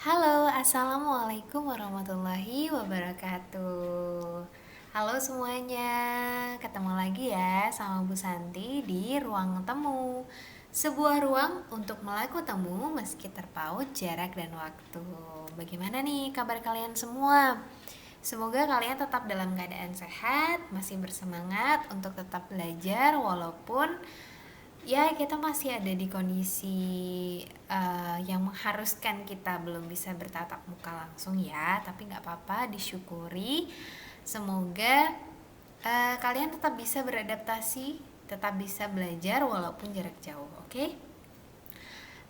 Halo, assalamualaikum warahmatullahi wabarakatuh. Halo semuanya, ketemu lagi ya sama Bu Santi di Ruang Temu. Sebuah ruang untuk melakukan temu meski terpaut jarak dan waktu. Bagaimana nih kabar kalian semua? Semoga kalian tetap dalam keadaan sehat, masih bersemangat untuk tetap belajar walaupun ya kita masih ada di kondisi yang mengharuskan kita belum bisa bertatap muka langsung ya, tapi nggak apa-apa, disyukuri. Semoga kalian tetap bisa beradaptasi, tetap bisa belajar walaupun jarak jauh, oke?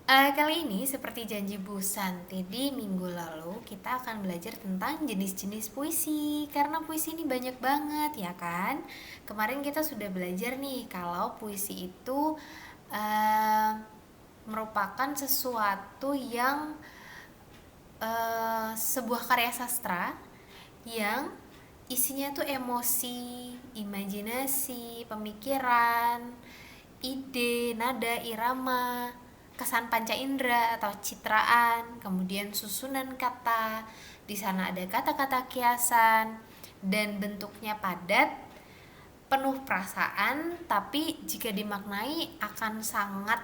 Kali ini seperti janji Bu Santi di minggu lalu, kita akan belajar tentang jenis-jenis puisi. Karena puisi ini banyak banget ya kan. Kemarin kita sudah belajar nih kalau puisi itu merupakan sesuatu yang sebuah karya sastra yang isinya tuh emosi, imajinasi, pemikiran, ide, nada, irama, kesan panca indera atau citraan, kemudian susunan kata. Di sana ada kata-kata kiasan dan bentuknya padat, penuh perasaan, tapi jika dimaknai akan sangat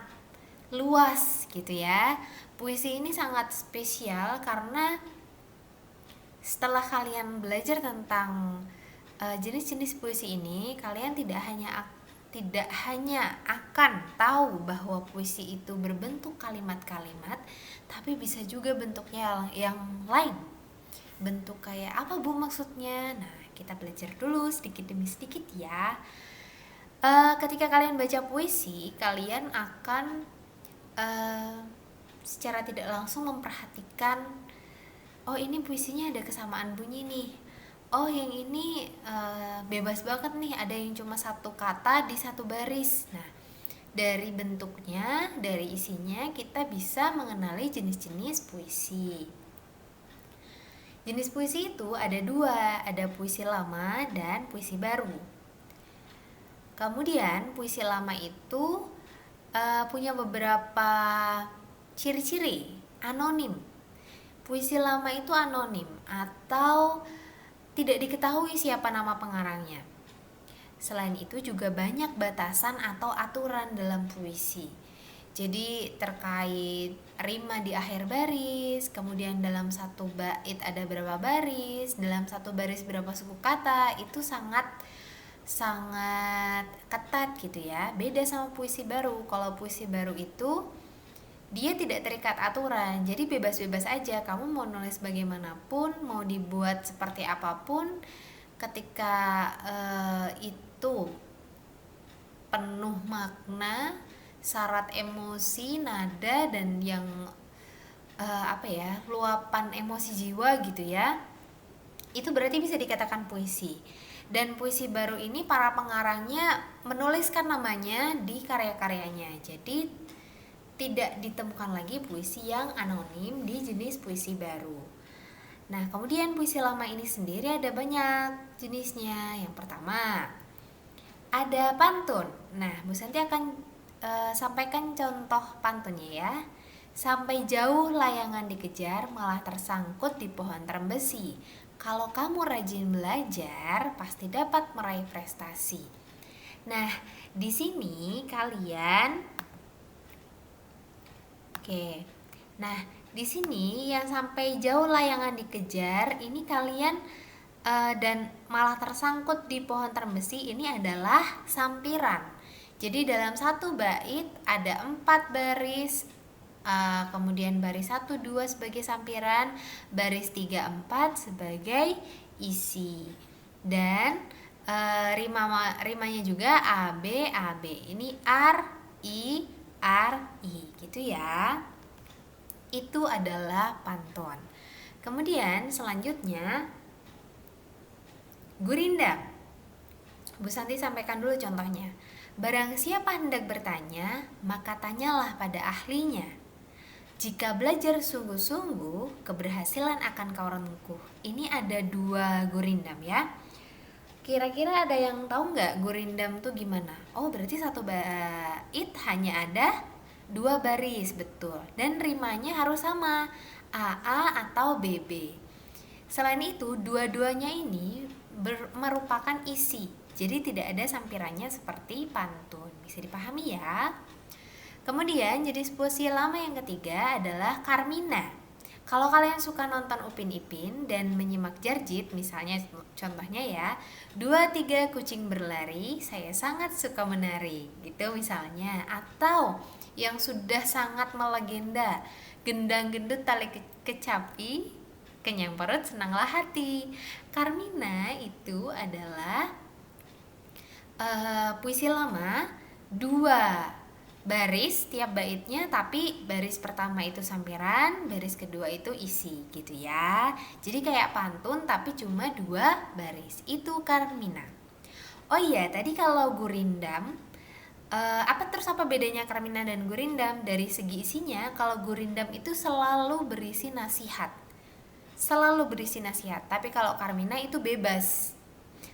luas gitu ya. Puisi ini sangat spesial karena setelah kalian belajar tentang jenis-jenis puisi ini, kalian tidak hanya akan tahu bahwa puisi itu berbentuk kalimat-kalimat, tapi bisa juga bentuknya yang lain. Bentuk kayak apa Bu maksudnya? Nah, kita belajar dulu sedikit demi sedikit ya. Ketika kalian baca puisi, kalian akan secara tidak langsung memperhatikan, oh ini puisinya ada kesamaan bunyi nih, oh yang ini bebas banget nih, ada yang cuma satu kata di satu baris. Nah, dari bentuknya, dari isinya kita bisa mengenali jenis-jenis puisi. Jenis puisi itu ada dua, ada puisi lama dan puisi baru. Kemudian puisi lama itu punya beberapa ciri-ciri, anonim. Puisi lama itu anonim atau tidak diketahui siapa nama pengarangnya. Selain itu juga banyak batasan atau aturan dalam puisi. Jadi terkait rima di akhir baris, kemudian dalam satu bait ada berapa baris, dalam satu baris berapa suku kata, itu sangat ketat gitu ya. Beda sama puisi baru. Kalau puisi baru itu dia tidak terikat aturan, jadi bebas-bebas aja, kamu mau nulis bagaimanapun, mau dibuat seperti apapun, ketika itu penuh makna, syarat emosi, nada, dan yang luapan emosi jiwa gitu ya, itu berarti bisa dikatakan puisi. Dan puisi baru ini para pengarangnya menuliskan namanya di karya-karyanya, jadi tidak ditemukan lagi puisi yang anonim di jenis puisi baru. Nah, kemudian puisi lama ini sendiri ada banyak jenisnya. Yang pertama, ada pantun. Nah, Bu Santi akan sampaikan contoh pantunnya ya. Sampai jauh layangan dikejar, malah tersangkut di pohon terembesi. Kalau kamu rajin belajar, pasti dapat meraih prestasi. Nah, di sini kalian Oke. Nah, di sini yang sampai jauh layangan dikejar, ini kalian dan malah tersangkut di pohon terembesi, ini adalah sampiran. Jadi dalam satu bait ada 4 baris, kemudian baris 1, 2 sebagai sampiran, baris 3, 4 sebagai isi. Dan rimanya juga A B A B. Ini R I R I gitu ya. Itu adalah pantun. Kemudian selanjutnya gurindam. Bu Santi sampaikan dulu contohnya. Barang siapa hendak bertanya, maka tanyalah pada ahlinya. Jika belajar sungguh-sungguh, keberhasilan akan kau rengkuh. Ini ada 2 gurindam ya. Kira-kira ada yang tahu nggak gurindam tuh gimana? Oh, berarti satu bait hanya ada 2 baris, betul. Dan rimanya harus sama. AA atau BB. Selain itu, dua-duanya ini merupakan isi. Jadi tidak ada sampirannya seperti pantun. Bisa dipahami ya? Kemudian jenis puisi lama yang ketiga adalah Carmina. Kalau kalian suka nonton Upin Ipin dan menyimak Jarjit, misalnya contohnya ya, 2 3 kucing berlari, saya sangat suka menari, gitu misalnya. Atau yang sudah sangat melegenda, gendang gendut tali kecapi, kenyang perut senanglah hati. Carmina itu adalah puisi lama, 2 baris tiap baitnya, tapi baris pertama itu sampiran, baris kedua itu isi gitu ya. Jadi kayak pantun tapi cuma 2 baris. Itu Carmina. Oh iya, tadi kalau gurindam, apa bedanya Carmina dan gurindam? Dari segi isinya, kalau gurindam itu selalu berisi nasihat. Selalu berisi nasihat, tapi kalau Carmina itu bebas.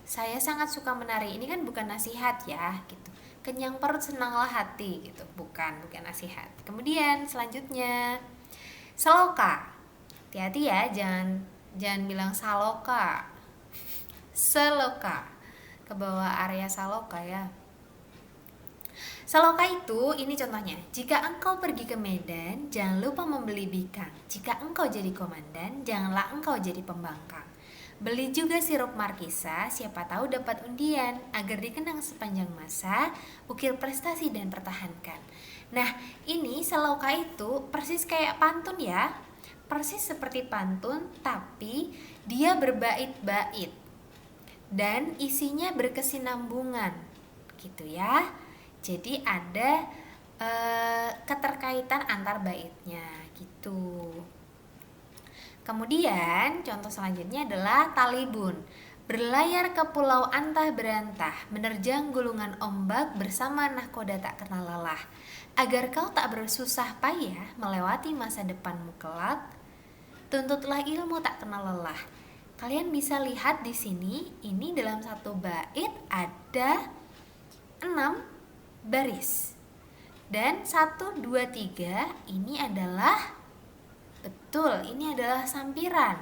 Saya sangat suka menari, ini kan bukan nasihat ya gitu. Kenyang perut senanglah hati gitu, bukan nasihat. Kemudian selanjutnya seloka. Hati-hati ya, jangan bilang saloka. Seloka, ke bawah area saloka ya. Seloka itu, ini contohnya, jika engkau pergi ke Medan, jangan lupa membeli bikang. Jika engkau jadi komandan, janganlah engkau jadi pembangkang. Beli juga sirup markisa, siapa tahu dapat undian, agar dikenang sepanjang masa, ukir prestasi dan pertahankan. Nah, ini seloka itu persis kayak pantun ya. Persis seperti pantun, tapi dia berbait-bait. Dan isinya berkesinambungan, gitu ya. Jadi ada keterkaitan antar baitnya, gitu. Kemudian contoh selanjutnya adalah Talibun. Berlayar ke pulau antah berantah, menerjang gulungan ombak bersama nahkoda tak kenal lelah. Agar kau tak bersusah payah melewati masa depanmu kelak, tuntutlah ilmu tak kenal lelah. Kalian bisa lihat di sini, ini dalam satu bait ada 6 baris. Dan 1, 2, 3 ini adalah betul, ini adalah sampiran.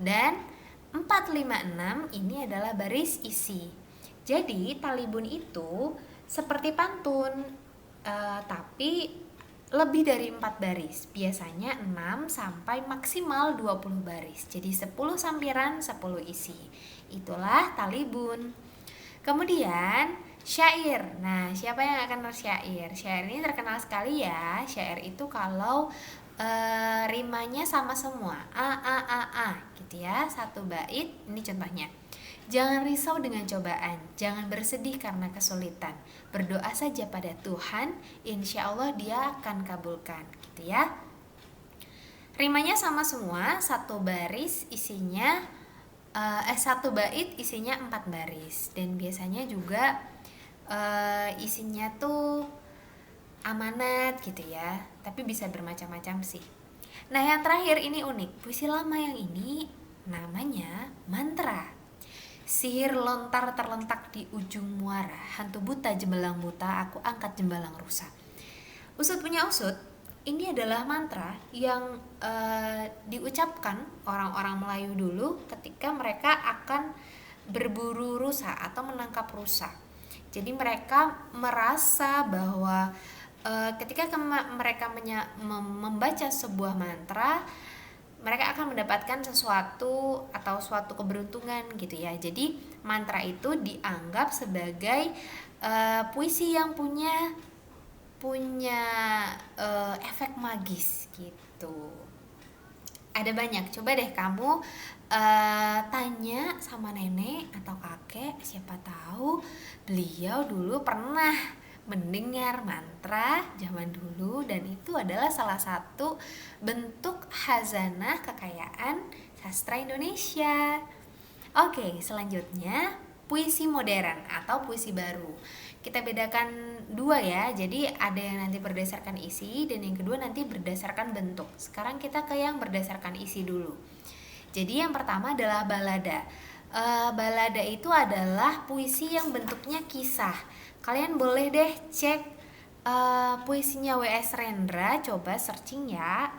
Dan 4, 5, 6 ini adalah baris isi. Jadi Talibun itu seperti pantun, tapi lebih dari 4 baris. Biasanya 6 sampai maksimal 20 baris. Jadi 10 sampiran, 10 isi. Itulah Talibun. Kemudian syair. Nah, siapa yang akan bersyair? Syair ini terkenal sekali ya. Syair itu kalau rimanya sama semua, a gitu ya, satu bait. Ini contohnya, jangan risau dengan cobaan, jangan bersedih karena kesulitan, berdoa saja pada Tuhan, insya Allah dia akan kabulkan, gitu ya. Rimanya sama semua, satu baris isinya satu bait isinya 4 baris, dan biasanya juga isinya tuh amanat gitu ya, tapi bisa bermacam-macam sih. Nah, yang terakhir ini unik, puisi lama yang ini namanya mantra. Sihir lontar terlentak di ujung muara, hantu buta jembalang buta, aku angkat jembalang rusa. Usut punya usut, ini adalah mantra yang diucapkan orang-orang Melayu dulu ketika mereka akan berburu rusa atau menangkap rusa. Jadi mereka merasa bahwa ketika mereka membaca sebuah mantra, mereka akan mendapatkan sesuatu atau suatu keberuntungan gitu ya. Jadi mantra itu dianggap sebagai puisi yang punya efek magis gitu. Ada banyak, coba deh kamu tanya sama nenek atau kakek, siapa tahu beliau dulu pernah mendengar mantra zaman dulu, dan itu adalah salah satu bentuk khazanah kekayaan sastra Indonesia. Oke, selanjutnya puisi modern atau puisi baru. Kita bedakan 2 ya, jadi ada yang nanti berdasarkan isi dan yang kedua nanti berdasarkan bentuk. Sekarang kita ke yang berdasarkan isi dulu. Jadi yang pertama adalah balada. Balada itu adalah puisi yang bentuknya kisah. Kalian boleh deh cek puisinya W.S. Rendra, coba searching ya,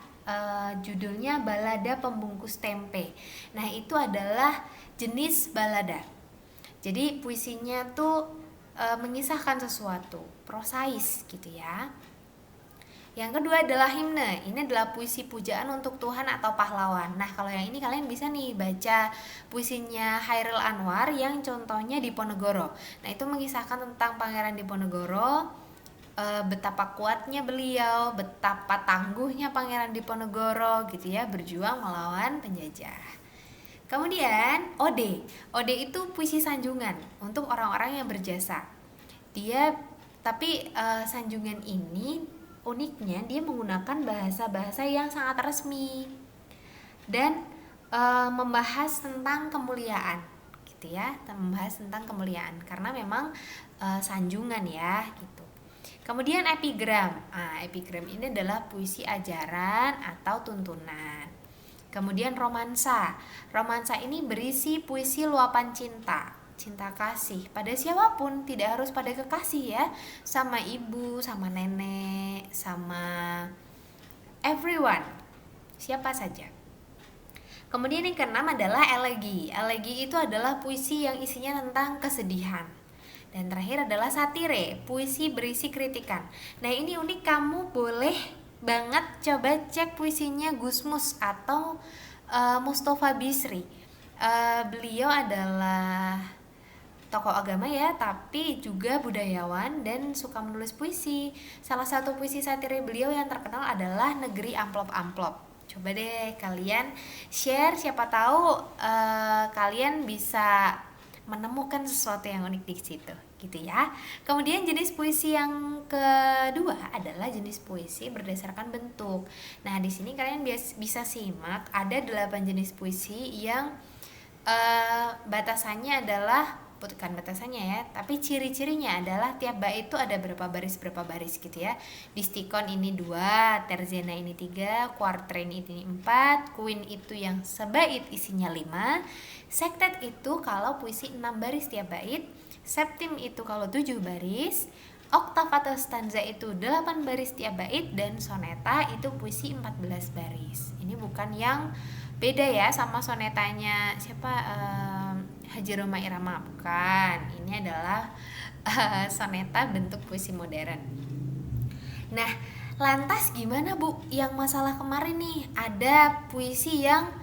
judulnya Balada Pembungkus Tempe. Nah, itu adalah jenis balada. Jadi puisinya tuh mengisahkan sesuatu, prosais gitu ya. Yang kedua adalah himne. Ini adalah puisi pujaan untuk Tuhan atau pahlawan. Nah, kalau yang ini kalian bisa nih baca puisinya Chairil Anwar yang contohnya Diponegoro. Nah, itu mengisahkan tentang Pangeran Diponegoro, betapa kuatnya beliau, betapa tangguhnya Pangeran Diponegoro gitu ya, berjuang melawan penjajah. Kemudian ode. Ode itu puisi sanjungan untuk orang-orang yang berjasa. Dia tapi sanjungan ini uniknya dia menggunakan bahasa-bahasa yang sangat resmi dan membahas tentang kemuliaan gitu ya, membahas tentang kemuliaan karena memang sanjungan ya gitu. Kemudian epigram. Epigram ini adalah puisi ajaran atau tuntunan. Kemudian romansa. Romansa ini berisi puisi luapan cinta kasih pada siapapun, tidak harus pada kekasih ya, sama ibu, sama nenek, sama everyone, siapa saja. Kemudian yang keenam adalah elegi. Elegi itu adalah puisi yang isinya tentang kesedihan. Dan terakhir adalah satire, puisi berisi kritikan. Nah, ini unik, kamu boleh banget coba cek puisinya Gusmus atau Mustafa Bisri. Beliau adalah tokoh agama ya, tapi juga budayawan dan suka menulis puisi. Salah satu puisi satire beliau yang terkenal adalah Negeri Amplop-Amplop. Coba deh kalian share, siapa tahu kalian bisa menemukan sesuatu yang unik di situ gitu ya. Kemudian jenis puisi yang kedua adalah jenis puisi berdasarkan bentuk. Nah, di sini kalian bisa simak ada 8 jenis puisi yang batasannya adalah, bukan batasannya ya, tapi ciri-cirinya adalah tiap bait itu ada berapa baris gitu ya. Distikon ini 2, terzena ini 3, kuartren ini 4, queen itu yang sebait isinya 5, sektet itu kalau puisi 6 baris tiap bait, septim itu kalau 7 baris, oktav atau stanza itu 8 baris tiap bait, dan soneta itu puisi 14 baris. Ini bukan yang beda ya sama sonetanya siapa, Haji Roma Irama, bukan. Ini adalah soneta bentuk puisi modern. Nah, lantas gimana Bu yang masalah kemarin nih? Ada puisi yang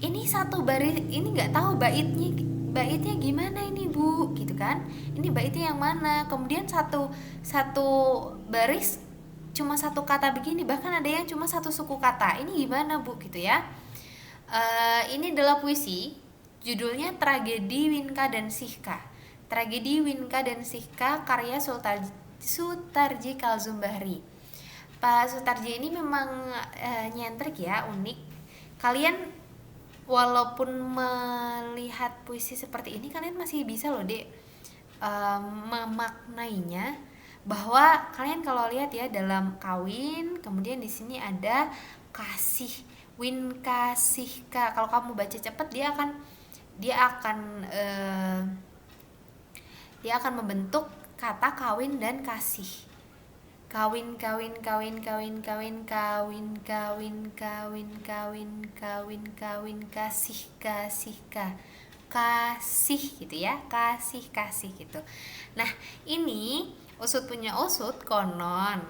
ini satu baris, ini nggak tahu baitnya gimana ini Bu, gitu kan? Ini baitnya yang mana? Kemudian satu baris cuma satu kata begini, bahkan ada yang cuma satu suku kata. Ini gimana Bu, gitu ya? Ini adalah puisi, judulnya Tragedi Winka dan Sihka. Tragedi Winka dan Sihka karya Sutarji Kalzumbahri. Pak Sutarji ini memang nyentrik ya, unik. Kalian walaupun melihat puisi seperti ini, kalian masih bisa loh Dek memaknainya, bahwa kalian kalau lihat ya dalam kawin, kemudian di sini ada kasih, Winka Sihka. Kalau kamu baca cepat dia akan membentuk kata kawin dan kasih. Kawin kawin kawin kawin kawin kawin kawin kawin kawin kawin kawin kasih kasih gitu ya, kasih gitu. Nah, ini usut punya usut, konon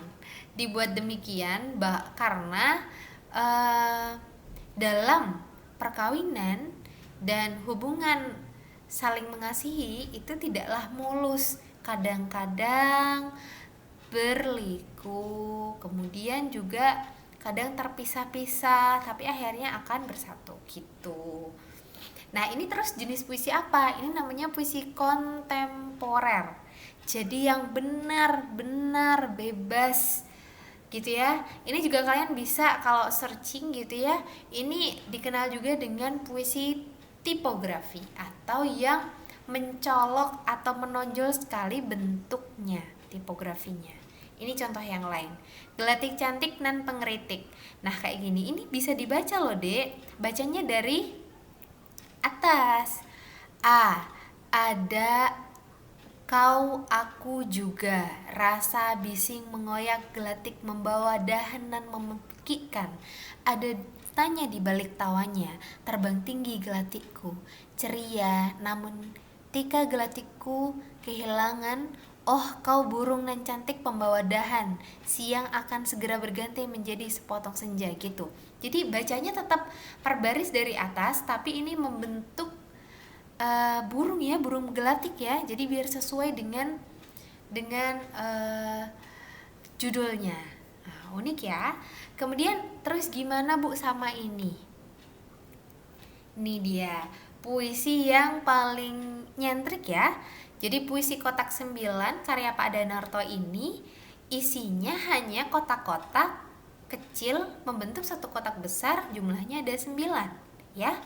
dibuat demikian karena dalam perkawinan dan hubungan saling mengasihi itu tidaklah mulus, kadang-kadang berliku, kemudian juga kadang terpisah-pisah, tapi akhirnya akan bersatu gitu. Nah, ini terus jenis puisi apa? Ini namanya puisi kontemporer. Jadi yang benar-benar bebas gitu ya. Ini juga kalian bisa kalau searching gitu ya, ini dikenal juga dengan puisi tipografi atau yang mencolok atau menonjol sekali bentuknya, tipografinya. Ini contoh yang lain, gelatik cantik nan pengeritik. Nah, kayak gini, ini bisa dibaca loh Dek. Bacanya dari atas. Ada Kau, aku juga, rasa bising mengoyak gelatik membawa dahan dan memekikkan. Ada tanya di balik tawanya, terbang tinggi gelatikku, ceria namun tika gelatikku kehilangan. Oh kau burung nan cantik pembawa dahan, siang akan segera berganti menjadi sepotong senja gitu. Jadi bacanya tetap per baris dari atas, tapi ini membentuk burung ya, burung gelatik ya. Jadi biar sesuai dengan judulnya. Nah, unik ya. Kemudian terus gimana Bu sama ini? Ini dia puisi yang paling nyentrik ya. Jadi puisi kotak 9 karya Pak Danarto ini isinya hanya kotak-kotak kecil membentuk satu kotak besar, jumlahnya ada 9 ya.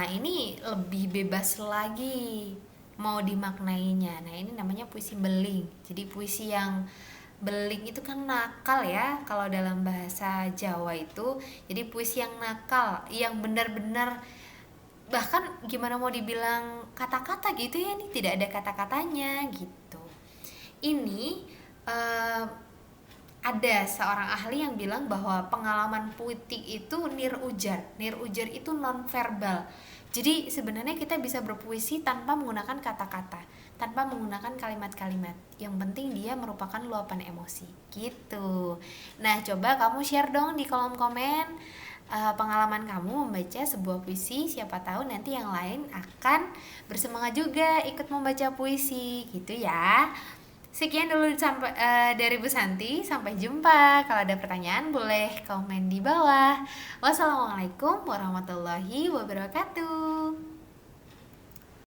Ini lebih bebas lagi mau dimaknainya. Nah, ini namanya puisi beling. Jadi puisi yang beling itu kan nakal ya kalau dalam bahasa Jawa itu. Jadi puisi yang nakal, yang benar-benar bahkan gimana mau dibilang kata-kata gitu ya, ini tidak ada kata-katanya gitu. Ini eh, ada seorang ahli yang bilang bahwa pengalaman puitik itu nir ujar. Nir ujar itu non verbal. Jadi sebenarnya kita bisa berpuisi tanpa menggunakan kata-kata, tanpa menggunakan kalimat-kalimat. Yang penting dia merupakan luapan emosi. Gitu. Nah, coba kamu share dong di kolom komen pengalaman kamu membaca sebuah puisi. Siapa tahu nanti yang lain akan bersemangat juga ikut membaca puisi gitu ya. Sekian dulu dari Bu Santi. Sampai jumpa. Kalau ada pertanyaan boleh komen di bawah. Wassalamualaikum warahmatullahi wabarakatuh.